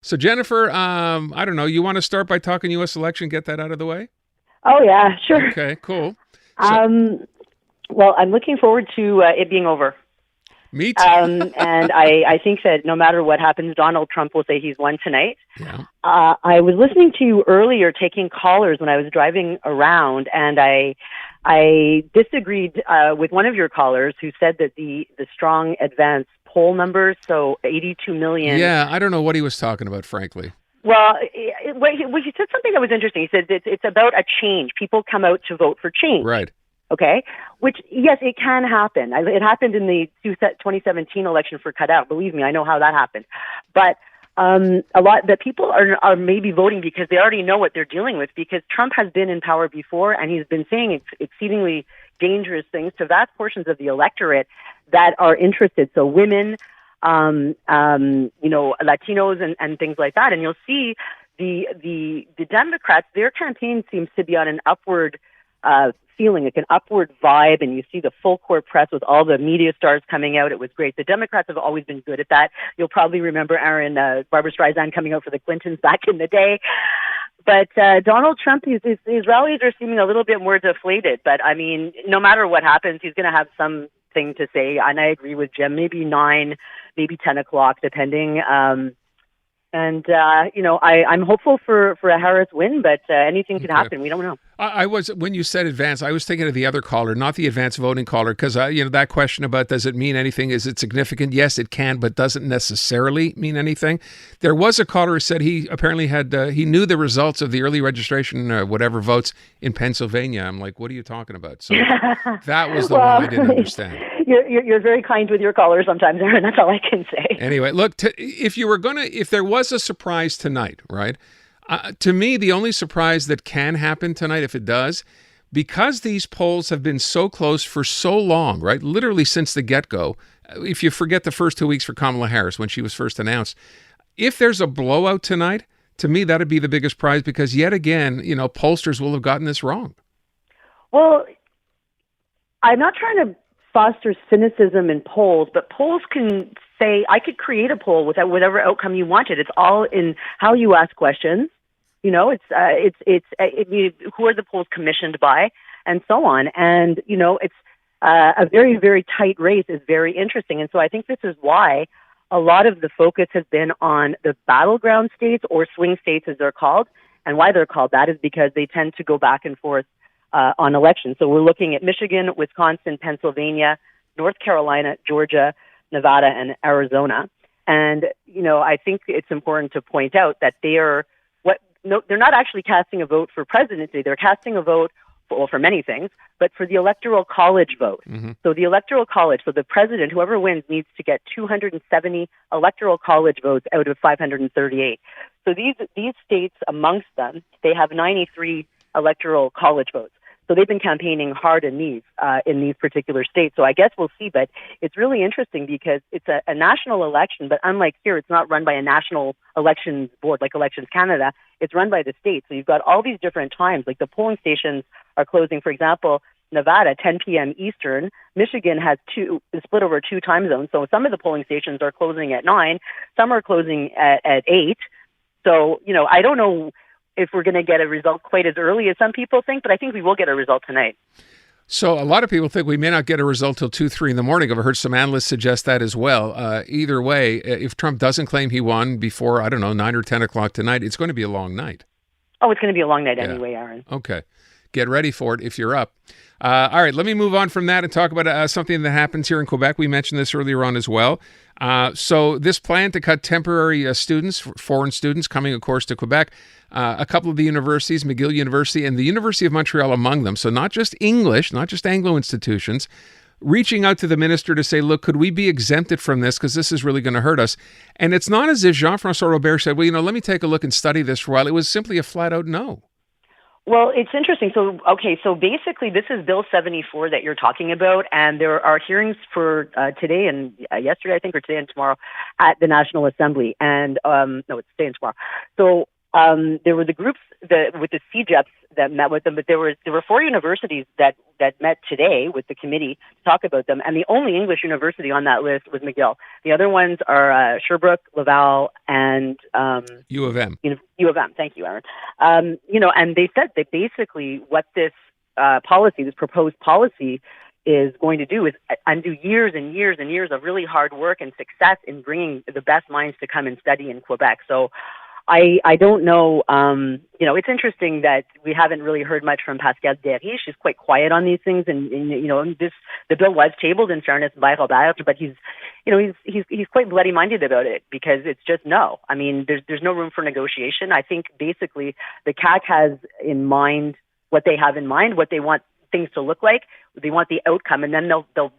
So, Jennifer, I don't know. You want to start by talking U.S. election, get that out of the way? Oh, yeah, sure. Okay, cool. So, Um, well, I'm looking forward to it being over. me too. And I think that no matter what happens, Donald Trump will say he's won tonight. Yeah. I was listening to you earlier taking callers when I was driving around, and I disagreed with one of your callers who said that the strong advance poll numbers, so 82 million. Yeah, I don't know what he was talking about, frankly. Well, he said something that was interesting. He said it's about a change. People come out to vote for change. Right. Okay, which, yes, it can happen. It happened in the 2017 election for cutout. Believe me, I know how that happened. But a lot that people are maybe voting because they already know what they're dealing with, because Trump has been in power before and he's been saying exceedingly dangerous things to vast portions of the electorate that are interested. So women, Latinos and things like that. And you'll see the Democrats, their campaign seems to be on an upward feeling, like an upward vibe, and you see the full court press with all the media stars coming out. It was great. The Democrats have always been good at that. You'll probably remember Aaron, Barbara Streisand coming out for the Clintons back in the day. But Donald Trump, his rallies are seeming a little bit more deflated. But, I mean, no matter what happens, he's going to have something to say. And I agree with Jim, maybe 9, maybe 10 o'clock, depending. I'm hopeful for a Harris win, but anything could happen. We don't know. I was, when you said advance, I was thinking of the other caller, not the advance voting caller, because that question about does it mean anything? Is it significant? Yes, it can, but doesn't necessarily mean anything. There was a caller who said he apparently had he knew the results of the early registration whatever votes in Pennsylvania. I'm like, what are you talking about? So that was the one I didn't understand. You're very kind with your callers sometimes, Aaron. That's all I can say. Anyway, look, if there was a surprise tonight, right? To me, the only surprise that can happen tonight, if it does, because these polls have been so close for so long, right? Literally since the get-go. If you forget the first 2 weeks for Kamala Harris when she was first announced, if there's a blowout tonight, to me that'd be the biggest prize, because yet again, pollsters will have gotten this wrong. Well, I'm not trying to foster cynicism in polls, but polls can say, I could create a poll with whatever outcome you wanted. It's all in how you ask questions. Who are the polls commissioned by, and so on. And, it's a very, very tight race is very interesting. And so I think this is why a lot of the focus has been on the battleground states, or swing states as they're called. And why they're called that is because they tend to go back and forth on elections. So we're looking at Michigan, Wisconsin, Pennsylvania, North Carolina, Georgia, Nevada, and Arizona. And, I think it's important to point out that they're not actually casting a vote for presidency. They're casting a vote for many things, but for the electoral college vote. Mm-hmm. So the electoral college, so the president, whoever wins, needs to get 270 electoral college votes out of 538. So these states, amongst them, they have 93 electoral college votes. So they've been campaigning hard in these particular states. So I guess we'll see, but it's really interesting because it's a national election, but unlike here, it's not run by a national elections board like Elections Canada. It's run by the states. So you've got all these different times, like the polling stations are closing. For example, Nevada, 10 p.m. Eastern. Michigan is split over 2 time zones. So some of the polling stations are closing at 9. Some are closing at 8. So, I don't know if we're going to get a result quite as early as some people think, but I think we will get a result tonight. So a lot of people think we may not get a result till 2, 3 in the morning. I've heard some analysts suggest that as well. Either way, if Trump doesn't claim he won before, 9 or 10 o'clock tonight, it's going to be a long night. Oh, it's going to be a long night anyway, Aaron. Okay. Get ready for it if you're up. All right, let me move on from that and talk about something that happens here in Quebec. We mentioned this earlier on as well. So this plan to cut temporary students, foreign students coming, of course, to Quebec, a couple of the universities, McGill University and the University of Montreal among them, so not just English, not just Anglo institutions, reaching out to the minister to say, look, could we be exempted from this because this is really going to hurt us? And it's not as if Jean-François Robert said, well, let me take a look and study this for a while. It was simply a flat-out no. Well, it's interesting. So basically this is Bill 74 that you're talking about, and there are hearings for today and yesterday, I think, or today and tomorrow at the National Assembly. And, no, it's today and tomorrow. So there were the groups with the CJAPs that met with them, but there were 4 universities that met today with the committee to talk about them, and the only English university on that list was McGill. The other ones are Sherbrooke, Laval, and U of M. U of M. Thank you, Aaron. And they said that basically what this this proposed policy, is going to do is undo years and years and years of really hard work and success in bringing the best minds to come and study in Quebec. So I don't know, it's interesting that we haven't really heard much from Pascal Derry. She's quite quiet on these things, and the bill was tabled, in fairness, by Robert, but he's quite bloody-minded about it, because it's just no. I mean, there's no room for negotiation. I think basically the CAQ has in mind what they have in mind, what they want things to look like. They want the outcome, and then they'll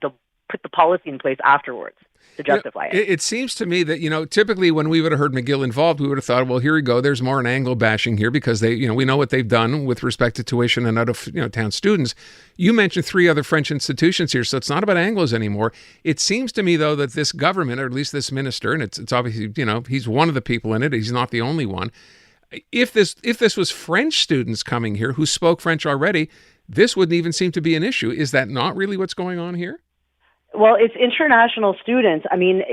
put the policy in place afterwards to justify it. It seems to me that, typically when we would have heard McGill involved, we would have thought, well, here we go. There's more an Anglo bashing here, because they, we know what they've done with respect to tuition and out of, town students. You mentioned 3 other French institutions here, so it's not about Anglos anymore. It seems to me, though, that this government, or at least this minister, and it's obviously, he's one of the people in it. He's not the only one. If this was French students coming here who spoke French already, this wouldn't even seem to be an issue. Is that not really what's going on here? Well, it's international students. I mean,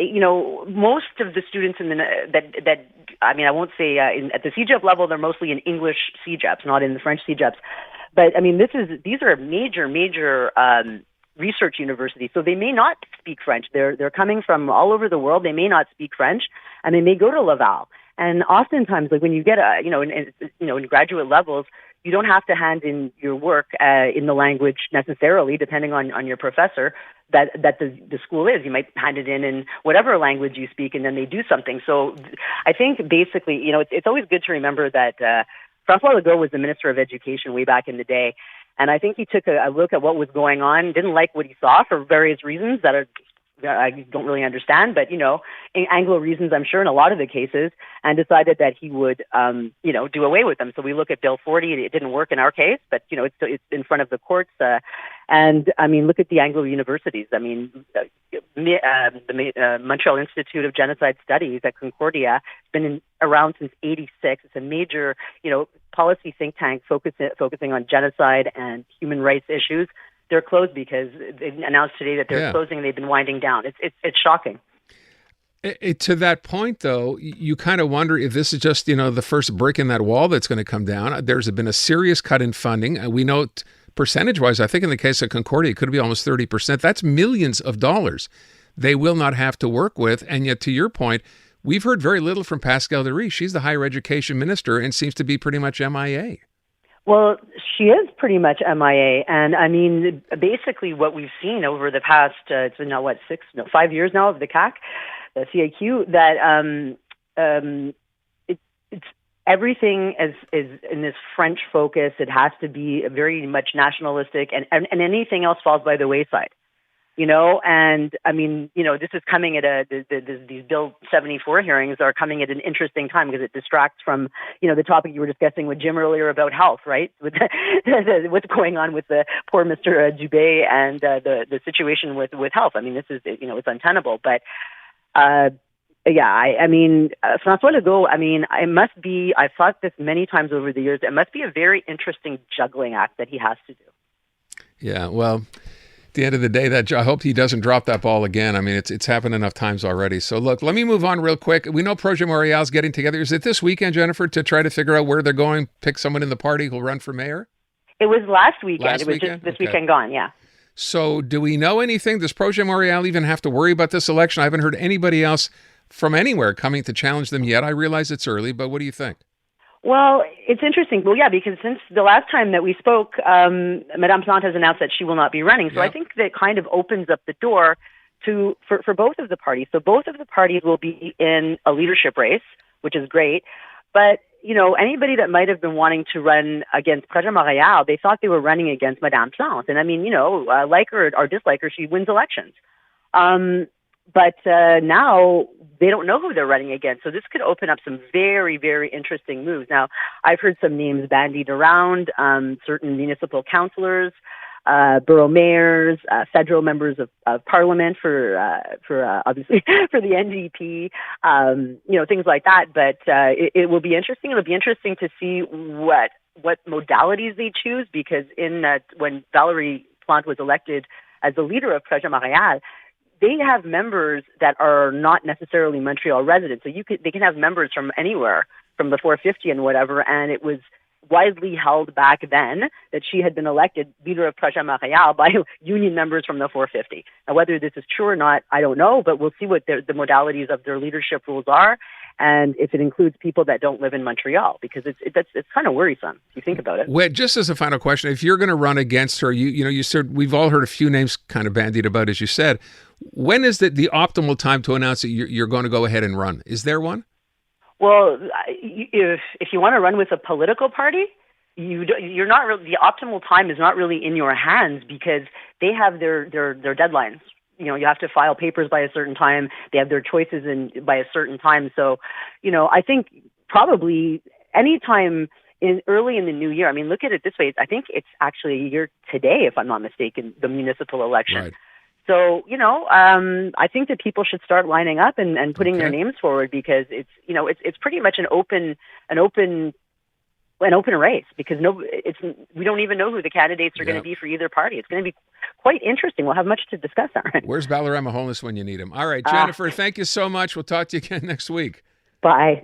most of the students I won't say at the CJAP level, they're mostly in English CJAPs, not in the French CJAPs. But I mean, these are major research universities, so they may not speak French. They're coming from all over the world. They may not speak French, and they may go to Laval. And oftentimes, like when you get in graduate levels, you don't have to hand in your work in the language necessarily, depending on your professor that the school is. You might hand it in whatever language you speak, and then they do something. So I think basically, it's always good to remember that François Legault was the Minister of Education way back in the day, and I think he took a look at what was going on, didn't like what he saw for various reasons that I don't really understand, but, in Anglo reasons, I'm sure, in a lot of the cases, and decided that he would, do away with them. So we look at Bill 40. It didn't work in our case, but, it's in front of the courts. And, I mean, look at the Anglo universities. I mean, the Montreal Institute of Genocide Studies at Concordia has been around since 1986. It's a major, policy think tank focusing on genocide and human rights issues. They're closed because they announced today that they're closing and they've been winding down. It's shocking. To that point, though, you kind of wonder if this is just, the first brick in that wall that's going to come down. There's been a serious cut in funding. We know percentage-wise, I think in the case of Concordia, it could be almost 30%. That's millions of dollars they will not have to work with. And yet, to your point, we've heard very little from Pascal Derry. She's the higher education minister and seems to be pretty much MIA. Well, she is pretty much MIA, and I mean, basically what we've seen over the past, it's been now 5 years now of the CAQ, the CAQ, that it's everything is in this French focus. It has to be very much nationalistic, and anything else falls by the wayside. And I mean, this is coming at these Bill 74 hearings are coming at an interesting time because it distracts from, the topic you were discussing with Jim earlier about health, right? With what's going on with the poor Mr. Dubé and the situation with health. I mean, this is, it's untenable. But, François Legault, I mean, I've thought this many times over the years, it must be a very interesting juggling act that he has to do. Yeah, well, at the end of the day, I hope he doesn't drop that ball again. I mean, it's happened enough times already. So look, let me move on real quick. We know Projet Montréal's getting together. Is it this weekend, Jennifer, to try to figure out where they're going, pick someone in the party who'll run for mayor? It was last weekend. It was just this weekend gone, yeah. So do we know anything? Does Projet Montréal even have to worry about this election? I haven't heard anybody else from anywhere coming to challenge them yet. I realize it's early, but what do you think? Well, it's interesting. Well, yeah, because since the last time that we spoke, Madame Plante has announced that she will not be running. So I think that kind of opens up the door for both of the parties. So both of the parties will be in a leadership race, which is great. But, anybody that might have been wanting to run against Projet Montréal, they thought they were running against Madame Plante. And I mean, like her or dislike her, she wins elections. But now they don't know who they're running against. So this could open up some very, very interesting moves. Now, I've heard some names bandied around, certain municipal councillors. borough mayors, federal members of parliament for obviously for the NDP, things like that. But it will be interesting. It'll be interesting to see what modalities they choose, because when Valérie Plante was elected as the leader of Projet Montréal, they have members that are not necessarily Montreal residents. So they can have members from anywhere, from the 450 and whatever. And it was widely held back then that she had been elected leader of Projet Montréal by union members from the 450. Now, whether this is true or not, I don't know, but we'll see what the modalities of their leadership rules are, and if it includes people that don't live in Montreal, because it's kind of worrisome if you think about it. Well, just as a final question, if you're going to run against her, you said we've all heard a few names kind of bandied about, as you said. When is the optimal time to announce that you're going to go ahead and run? Is there one? Well, if you want to run with a political party, you're not really, the optimal time is not really in your hands, because they have their deadlines. You have to file papers by a certain time. They have their choices by a certain time. So, I think probably any time early in the new year. I mean, look at it this way. I think it's actually a year today, if I'm not mistaken, the municipal election. Right. So, I think that people should start lining up and putting their names forward, because it's pretty much an open race, because we don't even know who the candidates are going to be for either party. It's going to be quite interesting. We'll have much to discuss on it. Where's Balarama Holness when you need him? All right, Jennifer, thank you so much. We'll talk to you again next week. Bye.